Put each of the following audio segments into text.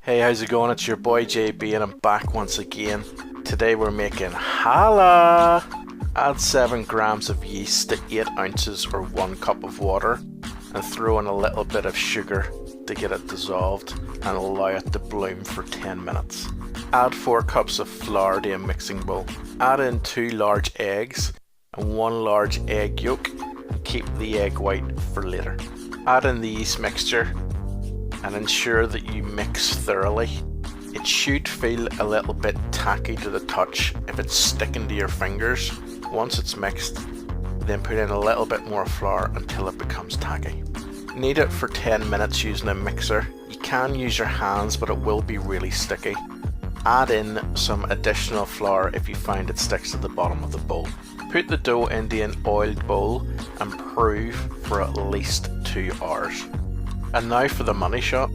Hey, how's it going? It's your boy JB and I'm back once again. Today we're making challah. Add 7 grams of yeast to 8 ounces or 1 cup of water and throw in a little bit of sugar to get it dissolved and allow it to bloom for 10 minutes. Add 4 cups of flour to a mixing bowl. Add in 2 large eggs and 1 large egg yolk and keep the egg white for later. Add in the yeast mixture and ensure that you mix thoroughly. It should feel a little bit tacky to the touch if it's sticking to your fingers. Once it's mixed, then put in a little bit more flour until it becomes tacky. Knead it for 10 minutes using a mixer. You can use your hands, but it will be really sticky. Add in some additional flour if you find it sticks to the bottom of the bowl. Put the dough into an oiled bowl and prove for at least 2 hours. And now for the money shot.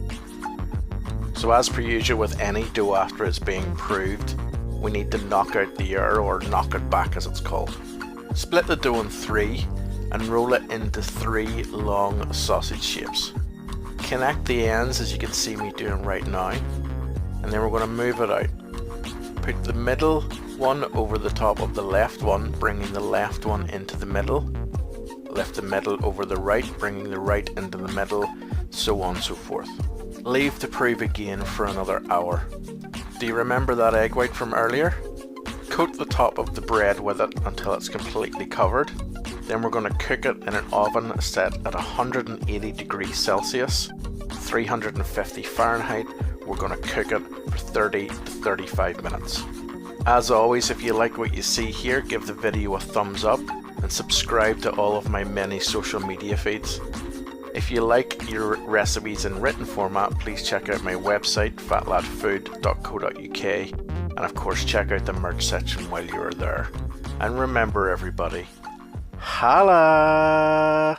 So as per usual with any dough after it's being proved, we need to knock out the air, or knock it back as it's called. Split the dough in 3 and roll it into 3 long sausage shapes. Connect the ends as you can see me doing right now, and then we're going to move it out. Put the middle one over the top of the left one, bringing the left one into the middle. Lift the middle over the right, bringing the right into the middle, so on and so forth. Leave to prove again for another hour. Do you remember that egg white from earlier? Coat the top of the bread with it until it's completely covered. Then we're going to cook it in an oven set at 180 degrees Celsius, 350 Fahrenheit. We're going to cook it for 30 to 35 minutes. As always, if you like what you see here, give the video a thumbs up and subscribe to all of my many social media feeds. If you like your recipes in written format, please check out my website fatladfood.co.uk, and of course check out the merch section while you are there. And remember everybody, challah!